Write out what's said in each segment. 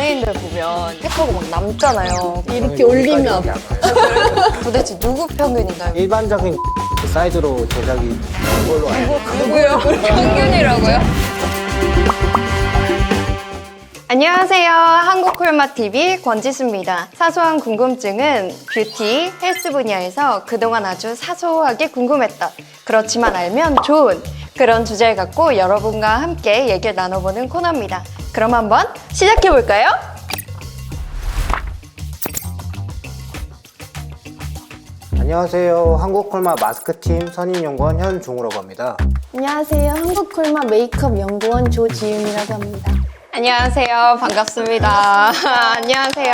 연예인들 보면 팩하고 막 남잖아요. 이렇게 올리면 아파. 도대체 누구 평균인가요? 일반적인 사이즈로 제작이 된 걸로 알고 누구요? 평균이라고요? 안녕하세요. 한국콜맛TV 권지수입니다. 사소한 궁금증은 뷰티, 헬스 분야에서 그동안 아주 사소하게 궁금했던, 그렇지만 알면 좋은 그런 주제를 갖고 여러분과 함께 얘기를 나눠보는 코너입니다. 그럼 한번 시작해볼까요? 안녕하세요. 한국콜맛 마스크팀 선임연구원 현종우라고 합니다. 안녕하세요. 한국콜맛 메이크업 연구원 조지윤이라고 합니다. 안녕하세요. 반갑습니다. 안녕하세요.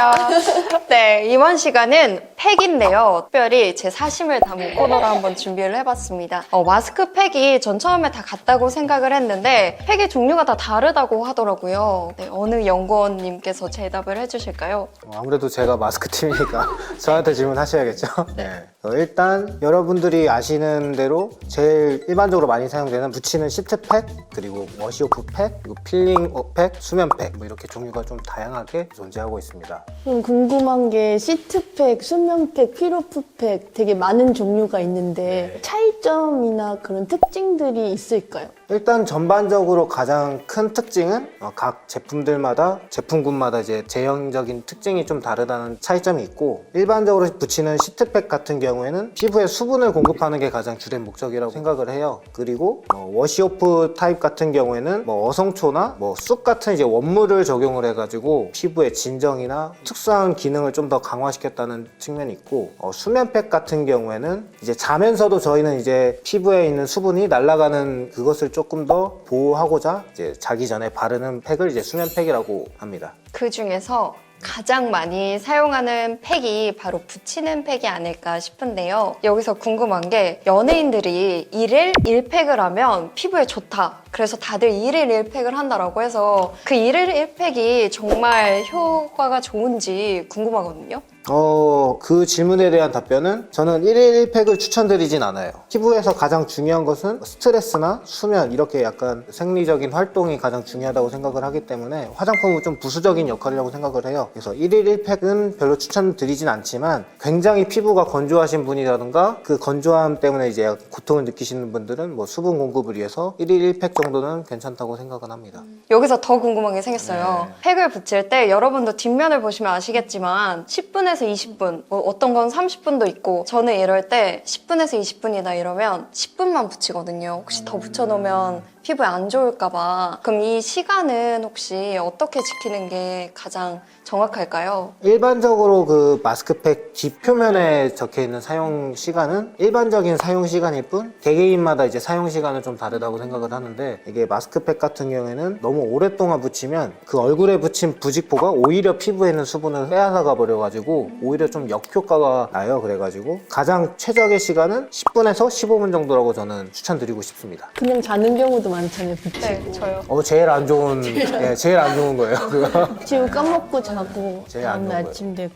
네, 이번 시간은 팩인데요. 특별히 제 사심을 담은 코너로 한번 준비를 해봤습니다. 마스크팩이 전 처음에 다 같다고 생각을 했는데 팩의 종류가 다 다르다고 하더라고요. 네, 어느 연구원님께서 대답을 해주실까요? 아무래도 제가 마스크팀이니까 저한테 질문하셔야겠죠? 네. 일단 여러분들이 아시는 대로 제일 일반적으로 많이 사용되는 붙이는 시트팩, 그리고 워시오프 팩, 그리고 필링 팩, 수면팩 뭐 이렇게 종류가 좀 다양하게 존재하고 있습니다. 좀 궁금한 게 시트팩, 수면팩, 피로프팩 되게 많은 종류가 있는데 차이점이나 그런 특징들이 있을까요? 일단 전반적으로 가장 큰 특징은 각 제품들마다 제품군마다 이제 제형적인 특징이 좀 다르다는 차이점이 있고, 일반적으로 붙이는 시트팩 같은 경우에는 피부에 수분을 공급하는 게 가장 주된 목적이라고 생각을 해요. 그리고 워시오프 타입 같은 경우에는 어성초나 쑥 같은 이제 원물을 적용을 해가지고 피부의 진정이나 특수한 기능을 좀 더 강화시켰다는 측면이 있고, 수면팩 같은 경우에는 이제 자면서도 저희는 이제 피부에 있는 수분이 날아가는 그것을 조금 더 보호하고자 이제 자기 전에 바르는 팩을 이제 수면팩이라고 합니다. 그 중에서 가장 많이 사용하는 팩이 바로 붙이는 팩이 아닐까 싶은데요. 여기서 궁금한 게 연예인들이 1일 1팩을 하면 피부에 좋다. 그래서 다들 1일 1팩을 한다라고 해서 그 1일 1팩이 정말 효과가 좋은지 궁금하거든요. 그 질문에 대한 답변은 저는 1일 1팩을 추천드리진 않아요. 피부에서 가장 중요한 것은 스트레스나 수면, 이렇게 약간 생리적인 활동이 가장 중요하다고 생각을 하기 때문에 화장품은 좀 부수적인 역할이라고 생각을 해요. 그래서 1일 1팩은 별로 추천드리진 않지만, 굉장히 피부가 건조하신 분이라든가 그 건조함 때문에 이제 고통을 느끼시는 분들은 수분 공급을 위해서 1일 1팩 정도는 괜찮다고 생각은 합니다. 여기서 더 궁금한 게 생겼어요. 팩을 붙일 때 여러분도 뒷면을 보시면 아시겠지만 10분에서 20분, 어떤 건 30분도 있고, 저는 이럴 때 10분에서 20분이다 이러면 10분만 붙이거든요. 혹시 더 붙여놓으면 피부에 안 좋을까봐. 그럼 이 시간은 혹시 어떻게 지키는 게 가장 정확할까요? 일반적으로 그 마스크팩 뒷표면에 적혀있는 사용 시간은 일반적인 사용 시간일 뿐, 개개인마다 이제 사용 시간은 좀 다르다고 생각을 하는데, 이게 마스크팩 같은 경우에는 너무 오랫동안 붙이면 그 얼굴에 붙인 부직포가 오히려 피부에 있는 수분을 빼앗아가 버려가지고 오히려 좀 역효과가 나요. 그래가지고 가장 최적의 시간은 10분에서 15분 정도라고 저는 추천드리고 싶습니다. 그냥 자는 경우도 많잖아요, 붙이고. 네, 저요. 제일 안 좋은 제일 안 좋은 거예요. 그거. 지금 까먹고 자고 제일 안 다음날 좋은 아침 되고.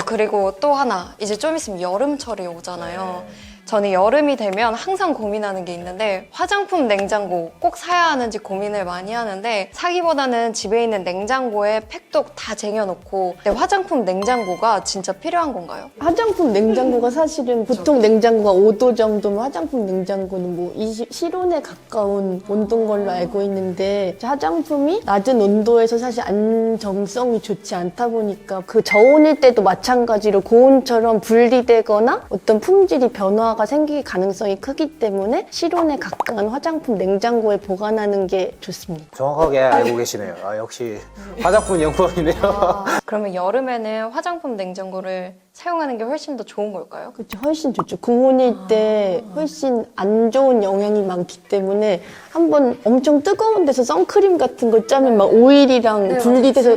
그리고 또 하나, 이제 좀 있으면 여름철이 오잖아요. 저는 여름이 되면 항상 고민하는 게 있는데, 화장품 냉장고 꼭 사야 하는지 고민을 많이 하는데, 사기보다는 집에 있는 냉장고에 팩도 다 쟁여놓고, 근데 화장품 냉장고가 진짜 필요한 건가요? 화장품 냉장고가 사실은 보통 냉장고가 5도 정도면 화장품 냉장고는 실온에 가까운 온도인 걸로 알고 있는데, 화장품이 낮은 온도에서 사실 안정성이 좋지 않다 보니까 그 저온일 때도 마찬가지로 고온처럼 분리되거나 어떤 품질이 변화가 생길 가능성이 크기 때문에 실온에 가까운 화장품 냉장고에 보관하는 게 좋습니다. 정확하게 알고 계시네요. 역시 화장품 연구원이네요. 그러면 여름에는 화장품 냉장고를 사용하는 게 훨씬 더 좋은 걸까요? 그렇죠. 훨씬 좋죠. 고온일 때 훨씬 안 좋은 영향이 많기 때문에 한번 엄청 뜨거운 데서 선크림 같은 거 짜면 막 오일이랑 분리돼서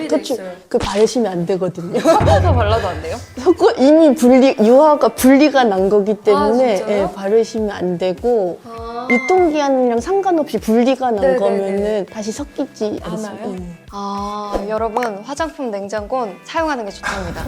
그 바르시면 안 되거든요. 섞어서 발라도 안 돼요? 이미 유화가 분리가 난 거기 때문에 진짜요? 바르시면 안 되고, 유통기한이랑 상관없이 분리가 난 네네네. 거면은 다시 섞이지 않습니다. 여러분, 화장품 냉장고는 사용하는 게 좋답니다.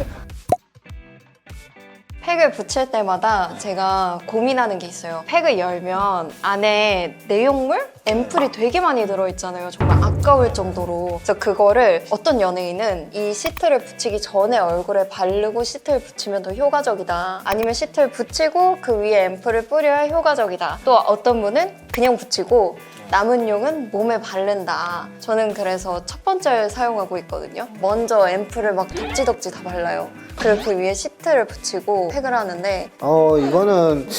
팩을 붙일 때마다 제가 고민하는 게 있어요. 팩을 열면 안에 내용물? 앰플이 되게 많이 들어있잖아요. 정말 아까울 정도로. 그래서 그거를 어떤 연예인은 이 시트를 붙이기 전에 얼굴에 바르고 시트를 붙이면 더 효과적이다. 아니면 시트를 붙이고 그 위에 앰플을 뿌려야 효과적이다. 또 어떤 분은 그냥 붙이고 남은 용은 몸에 바른다. 저는 그래서 첫 번째를 사용하고 있거든요. 먼저 앰플을 막 덕지덕지 다 발라요. 그리고 그 위에 시트를 붙이고 팩을 하는데 이거는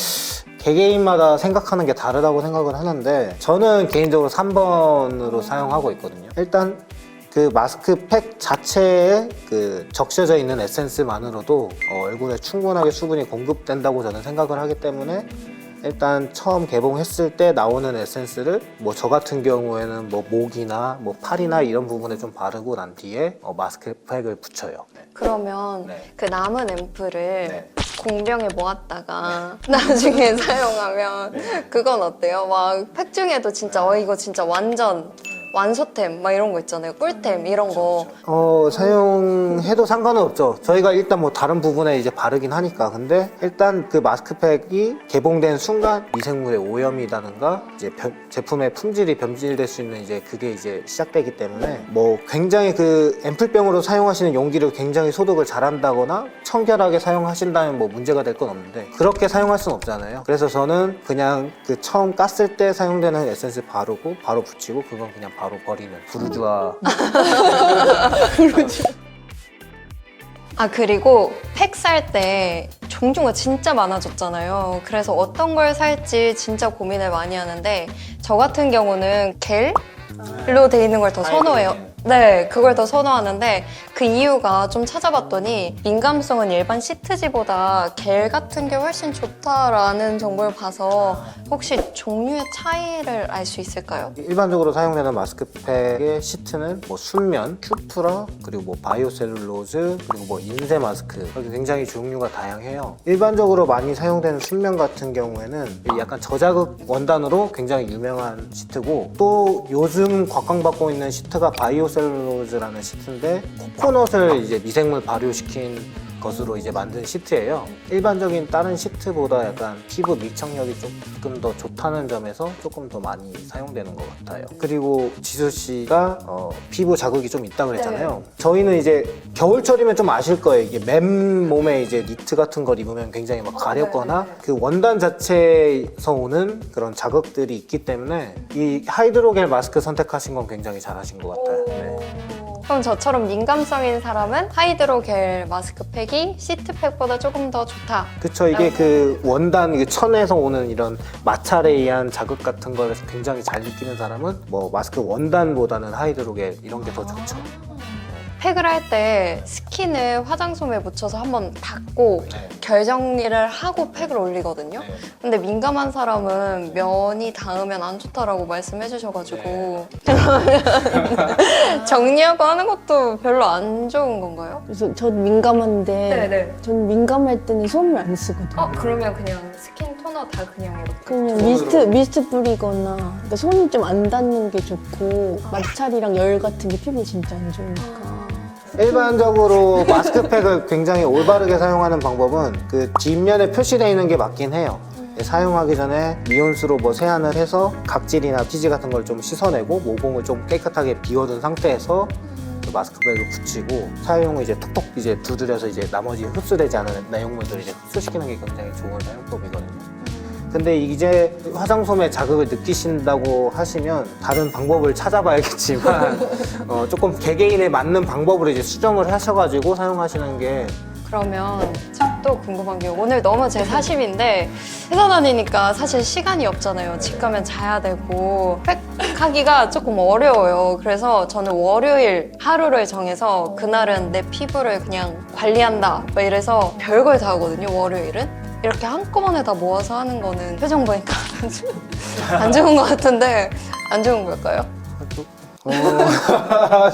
개개인마다 생각하는 게 다르다고 생각을 하는데 저는 개인적으로 3번으로 사용하고 있거든요. 일단 그 마스크팩 자체에 그 적셔져 있는 에센스만으로도 얼굴에 충분하게 수분이 공급된다고 저는 생각을 하기 때문에 일단 처음 개봉했을 때 나오는 에센스를 뭐 저 같은 경우에는 뭐 목이나 뭐 팔이나 이런 부분에 좀 바르고 난 뒤에 마스크팩을 붙여요. 그러면 네. 그 남은 앰플을 네. 공병에 모았다가 나중에 사용하면 그건 어때요? 막 팩 중에도 진짜 이거 진짜 완전 완소템 막 이런 거 있잖아요. 꿀템 이런 거. 사용해도 상관은 없죠. 저희가 일단 뭐 다른 부분에 이제 바르긴 하니까. 근데 일단 그 마스크팩이 개봉된 순간 미생물의 오염이라든가 이제 제품의 품질이 변질될 수 있는 이제 그게 이제 시작되기 때문에 뭐 굉장히 그 앰플병으로 사용하시는 용기를 굉장히 소독을 잘한다거나 청결하게 사용하신다면 뭐 문제가 될 건 없는데 그렇게 사용할 수는 없잖아요. 그래서 저는 그냥 그 처음 깠을 때 사용되는 에센스 바르고 바로 붙이고 그건 그냥 바로 버리는 부르주아. 그리고 팩 살 때 종류가 진짜 많아졌잖아요. 그래서 어떤 걸 살지 진짜 고민을 많이 하는데 저 같은 경우는 겔로 돼 있는 걸 더 선호해요. 네, 그걸 더 선호하는데 그 이유가 좀 찾아봤더니 민감성은 일반 시트지보다 겔 같은 게 훨씬 좋다라는 정보를 봐서 혹시 종류의 차이를 알 수 있을까요? 일반적으로 사용되는 마스크팩의 시트는 뭐 순면, 큐프라, 그리고 뭐 바이오셀룰로즈, 그리고 뭐 인쇄 마스크 이렇게 굉장히 종류가 다양해요. 일반적으로 많이 사용되는 순면 같은 경우에는 약간 저자극 원단으로 굉장히 유명한 시트고 또 요즘 곽광받고 있는 시트가 바이오셀룰로즈라는 시트인데 코코넛을 이제 미생물 발효시킨 것으로 이제 만든 시트예요. 일반적인 다른 시트보다 약간 피부 밀착력이 조금 더 좋다는 점에서 조금 더 많이 사용되는 것 같아요. 그리고 지수 씨가 피부 자극이 좀 있다고 그랬잖아요. 저희는 이제 겨울철이면 좀 아실 거예요. 이게 맨몸에 이제 니트 같은 걸 입으면 굉장히 막 가렵거나 그 원단 자체에서 오는 그런 자극들이 있기 때문에 이 하이드로겔 마스크 선택하신 건 굉장히 잘하신 것 같아요. 네. 그럼 저처럼 민감성인 사람은 하이드로겔 마스크팩이 시트팩보다 조금 더 좋다. 그쵸. 이게 그 원단, 이게 천에서 오는 이런 마찰에 의한 자극 같은 걸 굉장히 잘 느끼는 사람은 뭐 마스크 원단보다는 하이드로겔 이런 게 더 좋죠. 팩을 할 때 스킨을 화장솜에 묻혀서 한번 닦고 네. 결 정리를 하고 팩을 올리거든요. 네. 근데 민감한 사람은 면이 닿으면 안 좋다라고 말씀해 주셔가지고 정리하고 하는 것도 별로 안 좋은 건가요? 그래서 전 민감한데 네네. 전 민감할 때는 솜을 안 쓰거든요. 그러면 그냥 스킨 토너 다 그냥 이렇게 그냥 미스트 뿌리거나 그러니까 손이 좀 안 닿는 게 좋고 마찰이랑 열 같은 게 피부에 진짜 안 좋으니까. 일반적으로 마스크팩을 굉장히 올바르게 사용하는 방법은 그 뒷면에 표시되어 있는 게 맞긴 해요. 사용하기 전에 미온수로 뭐 세안을 해서 각질이나 피지 같은 걸 좀 씻어내고 모공을 좀 깨끗하게 비워둔 상태에서 그 마스크팩을 붙이고 사용 후 이제 톡톡 이제 두드려서 이제 나머지 흡수되지 않은 내용물들을 이제 흡수시키는 게 굉장히 좋은 사용법이거든요. 근데 이제 화장솜에 자극을 느끼신다고 하시면 다른 방법을 찾아봐야겠지만 조금 개개인에 맞는 방법으로 이제 수정을 하셔가지고 사용하시는 게. 그러면 제가 또 궁금한 게 오늘 너무 제 사심인데 회사 다니니까 사실 시간이 없잖아요. 집 가면 자야 되고 팩하기가 조금 어려워요. 그래서 저는 월요일 하루를 정해서 그날은 내 피부를 그냥 관리한다 막 이래서 별걸 다 하거든요. 월요일은 이렇게 한꺼번에 다 모아서 하는 거는 표정 보니까 안 좋은 것 같은데 안 좋은 걸까요?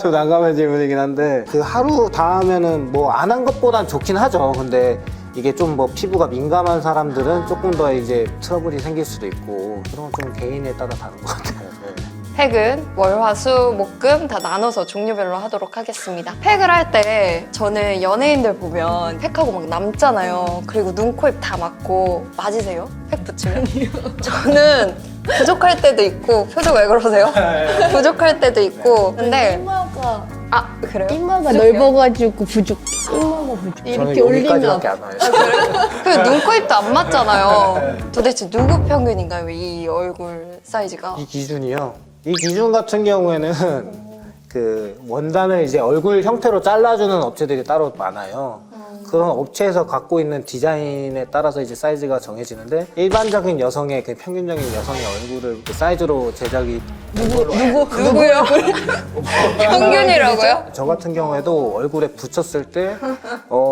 좀 난감한 질문이긴 한데 그 하루 다 하면은 뭐 안 한 것보단 좋긴 하죠. 근데 이게 좀 뭐 피부가 민감한 사람들은 조금 더 이제 트러블이 생길 수도 있고 그런 건 좀 개인에 따라 다른 것 같아요. 네. 팩은 월, 화, 수, 목, 금 다 나눠서 종류별로 하도록 하겠습니다. 팩을 할 때 저는 연예인들 보면 팩하고 막 남잖아요. 그리고 눈, 코, 입 다 맞고 맞으세요? 팩 붙이면? 저는 부족할 때도 있고 표정 왜 그러세요? 부족할 때도 있고 근데 이마가 아 그래요? 이마가 부족해요? 넓어가지고 이마가 부족. 저는 이렇게 올리면 여기까지밖에 안 와요. 그 눈, 코, 입도 안 맞잖아요. 도대체 누구 평균인가요? 이 얼굴 사이즈가? 이 기준이요. 이 기준 같은 경우에는 그 원단을 이제 얼굴 형태로 잘라주는 업체들이 따로 많아요. 그런 업체에서 갖고 있는 디자인에 따라서 이제 사이즈가 정해지는데 일반적인 여성의 그 평균적인 여성의 얼굴을 그 사이즈로 제작이 누구요? 평균이라고요? 저 같은 경우에도 얼굴에 붙였을 때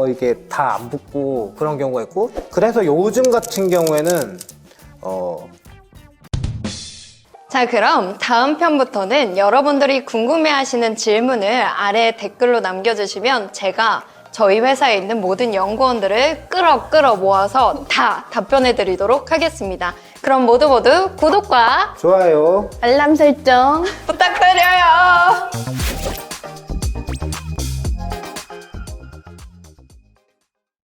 이게 다 안 붙고 그런 경우가 있고 그래서 요즘 같은 경우에는 자, 그럼 다음 편부터는 여러분들이 궁금해하시는 질문을 아래 댓글로 남겨주시면 제가 저희 회사에 있는 모든 연구원들을 끌어 모아서 다 답변해드리도록 하겠습니다. 그럼 모두 구독과 좋아요. 알람 설정. 부탁드려요.